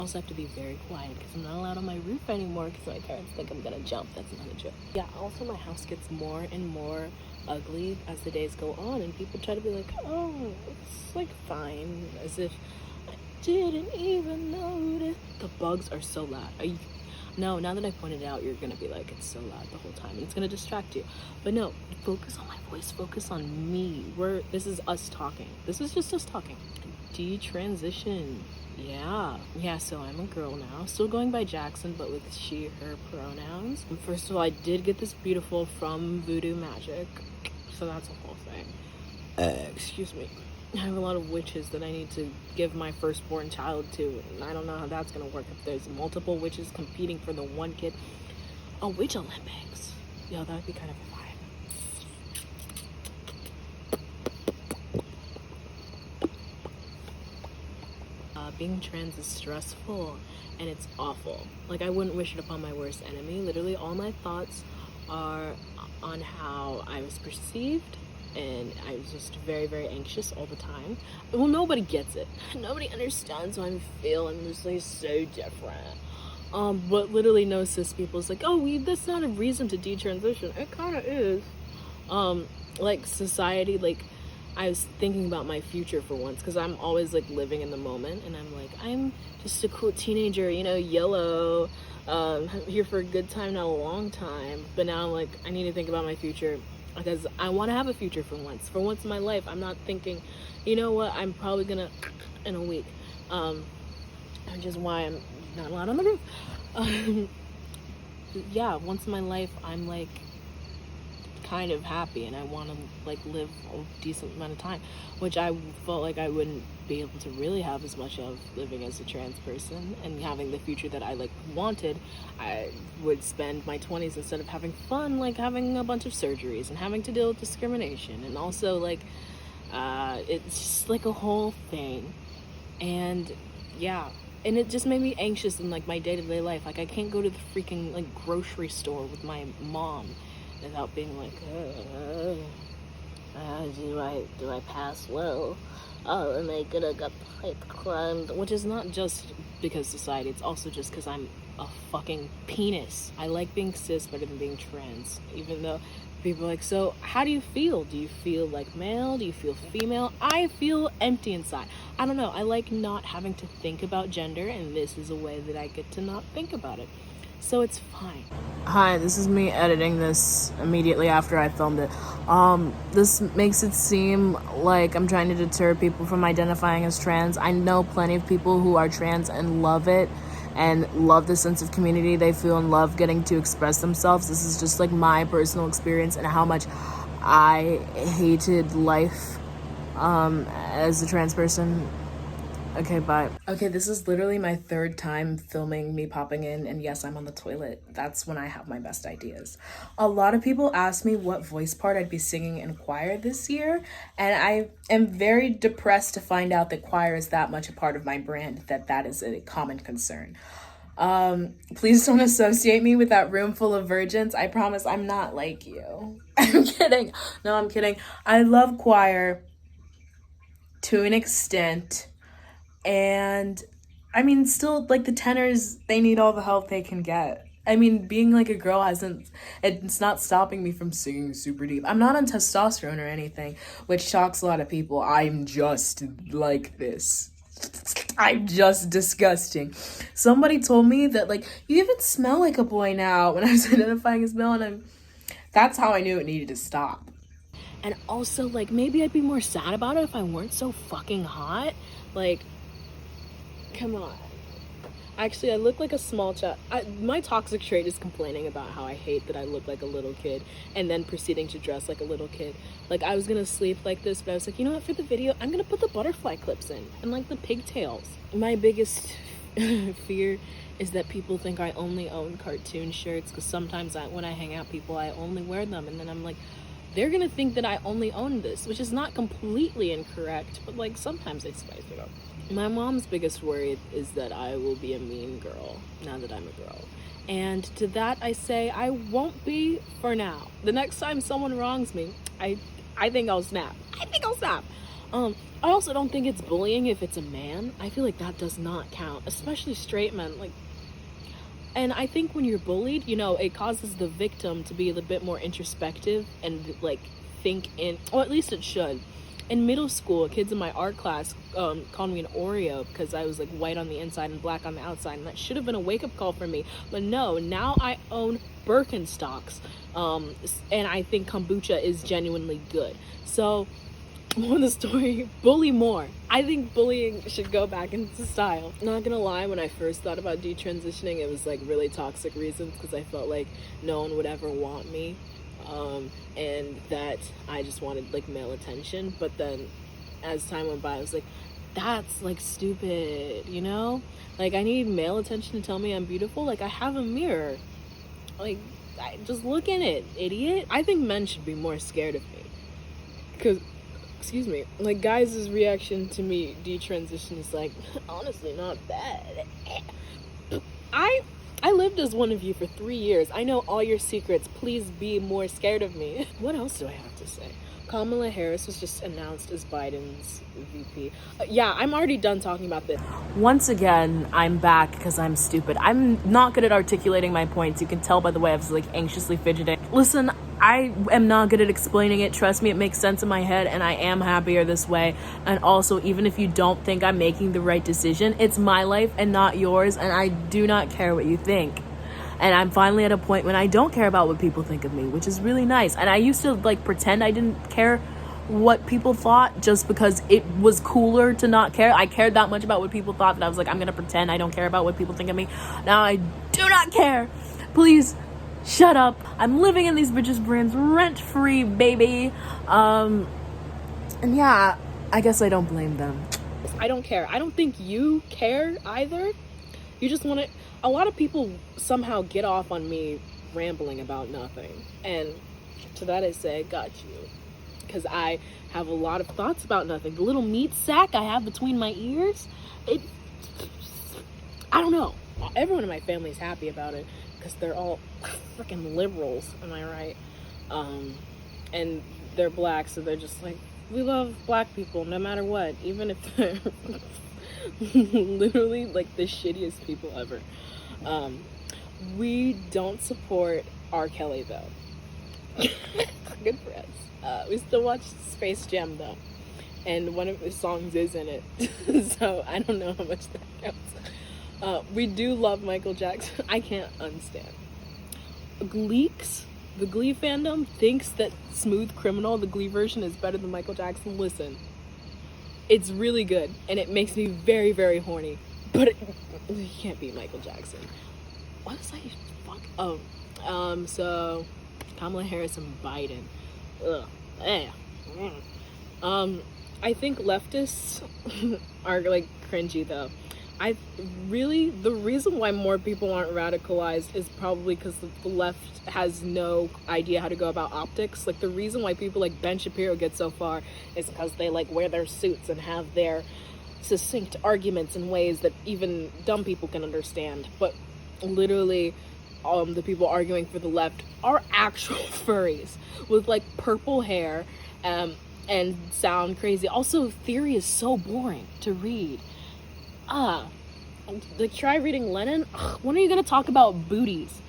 Also have to be very quiet because I'm not allowed on my roof anymore because my parents think I'm gonna jump. That's not a joke. Yeah, also my house gets more and more ugly as the days go on, and people try to be like, oh, it's like fine, as if I didn't even notice. The bugs are so loud. No, now that I pointed it out, you're gonna be like, it's so loud the whole time and it's gonna distract you. But no, focus on my voice, focus on me. This is us talking. This is just us talking. Detransition. Yeah, so I'm a girl now, still going by Jackson, but with she, her pronouns. And first of all, I did get this beautiful from Voodoo Magic, so that's a whole thing. Excuse me. I have a lot of witches that I need to give my firstborn child to, and I don't know how that's gonna work if there's multiple witches competing for the one kid. A witch Olympics. Yo, that'd be kind of a vibe. Being trans is stressful and it's awful. Like, I wouldn't wish it upon my worst enemy. Literally, all my thoughts are on how I was perceived, and I was just very, very anxious all the time. Well, nobody gets it. Nobody understands how I feel. I'm just like so different. But literally, no cis people is like, oh, that's not a reason to detransition. It kind of is. Like society, like, I was thinking about my future for once, because I'm always like living in the moment, and I'm like, I'm just a cool teenager, you know, YOLO, here for a good time, not a long time. But now I'm like, I need to think about my future, because I want to have a future for once. For once in my life, I'm not thinking, you know what, I'm probably gonna in a week, which is why I'm not allowed on the roof. Yeah, once in my life, I'm like kind of happy, and I want to like live a decent amount of time, which I felt like I wouldn't be able to really have as much of living as a trans person and having the future that I like wanted. I would spend my 20s, instead of having fun, like having a bunch of surgeries and having to deal with discrimination, and also like it's just like a whole thing. And yeah, and it just made me anxious in like my day-to-day life. Like, I can't go to the freaking like grocery store with my mom without being like, do I pass well? Oh, am I gonna get pipe crime? Which is not just because society, it's also just because I'm a fucking penis. I like being cis better than being trans, even though people are like, so how do you feel? Do you feel like male? Do you feel female? I feel empty inside. I don't know. I like not having to think about gender, and this is a way that I get to not think about it. So it's fine. Hi, this is me editing this immediately after I filmed it. This makes it seem like I'm trying to deter people from identifying as trans. I know plenty of people who are trans and love it, and love the sense of community they feel, and love getting to express themselves. This is just like my personal experience and how much I hated life as a trans person. Okay, bye. Okay, this is literally my third time filming me popping in, and yes, I'm on the toilet. That's when I have my best ideas. A lot of people ask me what voice part I'd be singing in choir this year, and I am very depressed to find out that choir is that much a part of my brand that is a common concern. Please don't associate me with that room full of virgins. I promise I'm not like you. I'm kidding. No, I'm kidding. I love choir to an extent. And I mean, still, like, the tenors, they need all the help they can get. I mean, being like a girl it's not stopping me from singing super deep. I'm not on testosterone or anything, which shocks a lot of people. I'm just like this. I'm just disgusting. Somebody told me that, like, you even smell like a boy now when I was identifying as male, and that's how I knew it needed to stop. And also, like, maybe I'd be more sad about it if I weren't so fucking hot. Like, come on. Actually, I look like a small child. My toxic trait is complaining about how I hate that I look like a little kid, and then proceeding to dress like a little kid. Like, I was gonna sleep like this, but I was like, you know what, for the video, I'm gonna put the butterfly clips in, and like the pigtails. My biggest fear is that people think I only own cartoon shirts, because sometimes when I hang out people, I only wear them, and then I'm like, they're gonna think that I only own this, which is not completely incorrect, but like sometimes they spice it up. My mom's biggest worry is that I will be a mean girl now that I'm a girl. And to that I say, I won't be for now. The next time someone wrongs me, I think I'll snap. I also don't think it's bullying if it's a man. I feel like that does not count, especially straight men. Like, and I think when you're bullied, you know, it causes the victim to be a little bit more introspective and like think in, or at least it should. In middle school, kids in my art class called me an Oreo because I was like white on the inside and black on the outside, and that should have been a wake-up call for me. But no, now I own Birkenstocks, and I think kombucha is genuinely good. So, more of the story, bully more. I think bullying should go back into style. Not gonna lie, when I first thought about detransitioning, it was like really toxic reasons because I felt like no one would ever want me. And that I just wanted like male attention. But then as time went by, I was like, that's like stupid, you know? Like, I need male attention to tell me I'm beautiful. Like, I have a mirror. Like, just look in it, idiot. I think men should be more scared of me. Because, excuse me, like, guys' reaction to me detransition is like, honestly, not bad. I lived as one of you for 3 years. I know all your secrets. Please be more scared of me. What else do I have to say? Kamala Harris was just announced as Biden's VP. Yeah, I'm already done talking about this. Once again, I'm back because I'm stupid. I'm not good at articulating my points. You can tell by the way I was like anxiously fidgeting. Listen, I am not good at explaining it. Trust me, it makes sense in my head, and I am happier this way. And also, even if you don't think I'm making the right decision, it's my life and not yours, and I do not care what you think. And I'm finally at a point when I don't care about what people think of me, which is really nice. And I used to like pretend I didn't care what people thought just because it was cooler to not care. I cared that much about what people thought that I was like, I'm gonna pretend I don't care about what people think of me. Now I do not care. Please shut up. I'm living in these bitches' brains rent-free, baby. And yeah, I guess I don't blame them. I don't care. I don't think you care either. You just want to... A lot of people somehow get off on me rambling about nothing. And to that I say, got you. Because I have a lot of thoughts about nothing. The little meat sack I have between my ears, I don't know. Everyone in my family is happy about it because they're all freaking liberals, am I right? And they're black, so they're just like, we love black people no matter what, even if they're literally like the shittiest people ever. We don't support R. Kelly though. Good for us. We still watch Space Jam though, and one of his songs is in it. So I don't know how much that counts. We do love Michael Jackson. I can't understand. Gleeks, the Glee fandom thinks that Smooth Criminal, the Glee version, is better than Michael Jackson. Listen, it's really good, and it makes me very, very horny. But you can't beat Michael Jackson. What is that? Fuck. Oh, so Kamala Harris and Biden. Ugh. I think leftists are like cringy though. The reason why more people aren't radicalized is probably because the left has no idea how to go about optics. Like, the reason why people like Ben Shapiro get so far is because they like wear their suits and have their succinct arguments in ways that even dumb people can understand. But literally, the people arguing for the left are actual furries with like purple hair, and sound crazy. Also, theory is so boring to read. Like, try reading Lenin. When are you gonna talk about booties?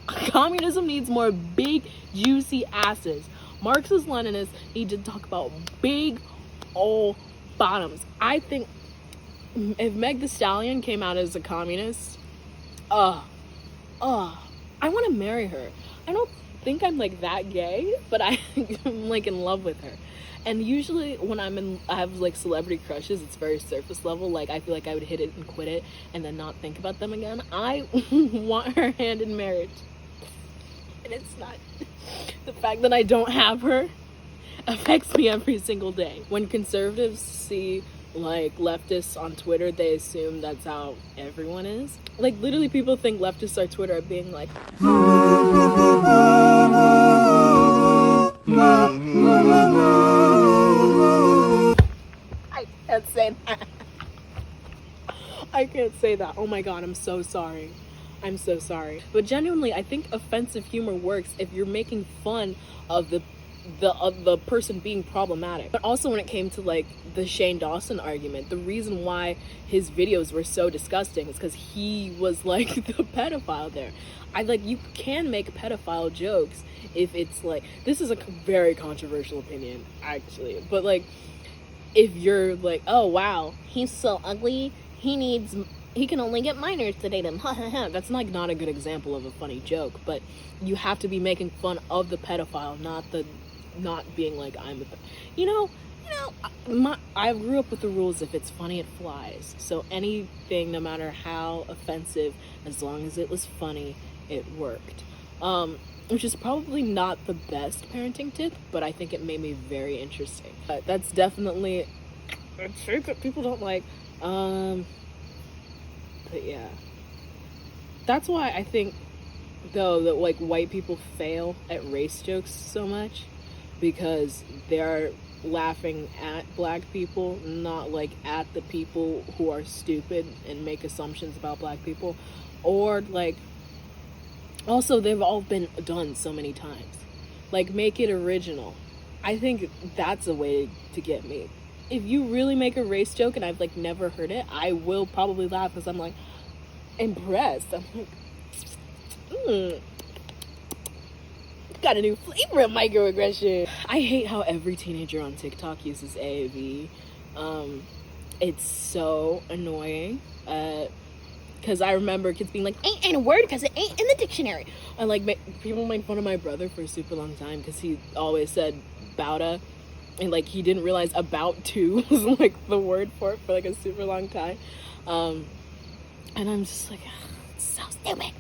Communism needs more big, juicy asses. Marxist Leninists need to talk about big old bottoms. I think if Meg Thee Stallion came out as a communist, I want to marry her. I don't think I'm like that gay, but I'm like in love with her. And usually when I have like celebrity crushes, it's very surface level. Like, I feel like I would hit it and quit it and then not think about them again. I want her hand in marriage. And it's not, the fact that I don't have her affects me every single day. When conservatives see like leftists on Twitter, they assume that's how everyone is. Like, literally people think leftists are Twitter being like, I can't say that. I can't say that. Oh my god, I'm so sorry. I'm so sorry. But genuinely, I think offensive humor works if you're making fun of the the person being problematic. But also when it came to like the Shane Dawson argument, the reason why his videos were so disgusting is because he was like the pedophile there. You can make pedophile jokes if it's like, this is a very controversial opinion actually, but like if you're like, oh wow, he's so ugly, he can only get minors to date him. That's like not a good example of a funny joke, but you have to be making fun of the pedophile, not being like, I grew up with the rules, if it's funny it flies. So anything, no matter how offensive, as long as it was funny, it worked. Which is probably not the best parenting tip, but I think it made me very interesting. That's definitely a trick that people don't like. But yeah, that's why I think though that like white people fail at race jokes so much, because they're laughing at black people, not like at the people who are stupid and make assumptions about black people. Or like, also they've all been done so many times, like make it original. I think that's a way to get me. If you really make a race joke and I've like never heard it, I will probably laugh because I'm like impressed. I'm like, got a new flavor of microaggression. I hate how every teenager on TikTok uses AAV. It's so annoying. Because I remember kids being like, ain't a word because it ain't in the dictionary. And like people made fun of my brother for a super long time because he always said bouta, and like he didn't realize about to was like the word for it for like a super long time. And I'm just like, it's so stupid.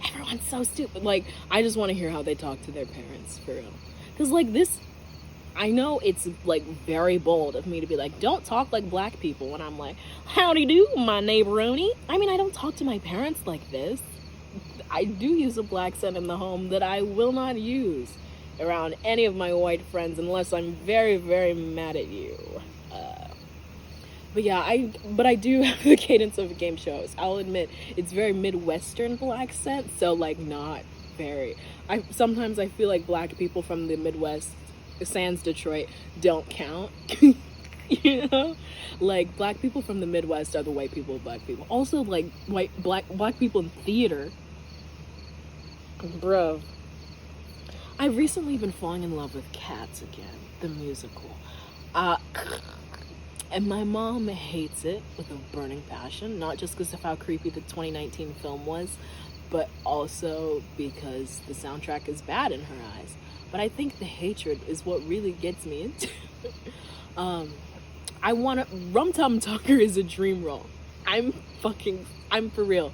Everyone's so stupid. Like, I just want to hear how they talk to their parents, for real. Because, like, this, I know it's, like, very bold of me to be like, don't talk like black people. When I'm like, howdy do, my neighboroni. I mean, I don't talk to my parents like this. I do use a black accent in the home that I will not use around any of my white friends unless I'm very, very mad at you. But yeah, I do have the cadence of game shows. I'll admit it's very Midwestern black accent, so like not very. Sometimes I feel like black people from the Midwest, sans Detroit, don't count. You know, like black people from the Midwest are the white people of black people. Also, like black people in theater, bro. I've recently been falling in love with Cats again, the musical. And my mom hates it with a burning passion, not just because of how creepy the 2019 film was, but also because the soundtrack is bad in her eyes. But I think the hatred is what really gets me into it. Rum Tum Tucker is a dream role. I'm for real.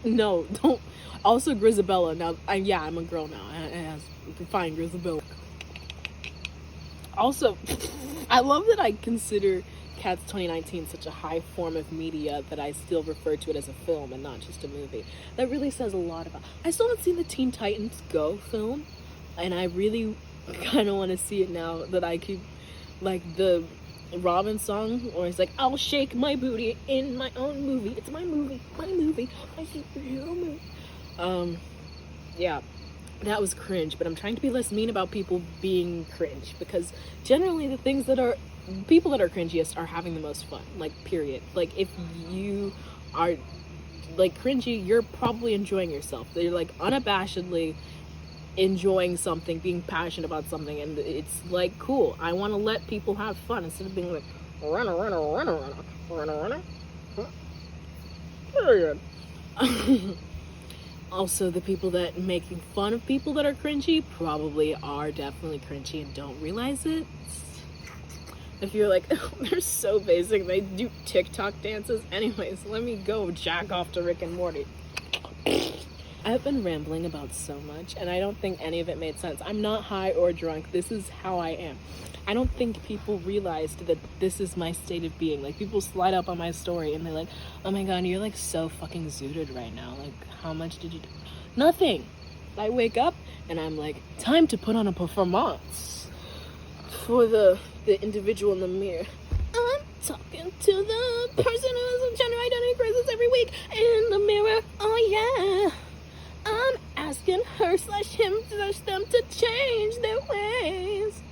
No, don't. Also, Grisabella. Now, I'm a girl now. Fine, Grisabella. Also, I love that I consider Cats 2019 such a high form of media that I still refer to it as a film and not just a movie. That really says a lot about... I still haven't seen the Teen Titans Go film, and I really kind of want to see it now that I keep, like, the Robin song where it's like, I'll shake my booty in my own movie. It's my movie, my superhero movie. Yeah. That was cringe, but I'm trying to be less mean about people being cringe, because generally the things that are people that are cringiest are having the most fun, like, period. Like, if you are like cringy, you're probably enjoying yourself. They're like unabashedly enjoying something, being passionate about something, and it's like cool. I want to let people have fun instead of being like runner. Period. Also, the people that making fun of people that are cringy probably are definitely cringy and don't realize it. If you're like, oh, they're so basic, they do TikTok dances. Anyways, let me go jack off to Rick and Morty. I've been rambling about so much, and I don't think any of it made sense. I'm not high or drunk. This is how I am. I don't think people realized that this is my state of being. Like, people slide up on my story, and they're like, oh my god, you're, like, so fucking zooted right now. Like, how much did you do? Nothing. I wake up, and I'm like, time to put on a performance for the individual in the mirror. I'm talking to the person who's a gender identity crisis every week in the mirror. Oh, yeah. I'm asking her/him them to change their ways.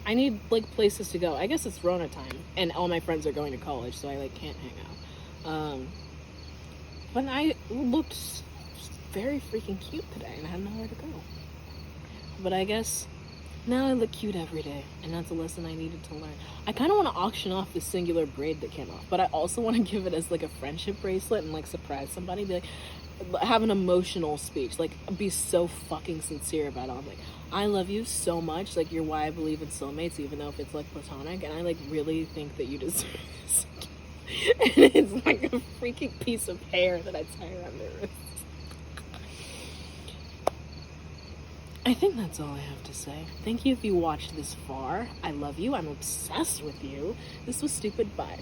I need like places to go. I guess it's Rona time, and all my friends are going to college, so I like can't hang out. But I looked very freaking cute today, and I had nowhere to go. But I guess now I look cute every day, and that's a lesson I needed to learn. I kind of want to auction off this singular braid that came off, but I also want to give it as like a friendship bracelet and like surprise somebody. Be like, have an emotional speech, like be so fucking sincere about it. I'm like, I love you so much, like you're why I believe in soulmates, even though if it's like platonic, and I like really think that you deserve this. And it's like a freaking piece of hair that I tie around their wrist. I think that's all I have to say. Thank you if you watched this far. I love you. I'm obsessed with you. This was stupid. Bye.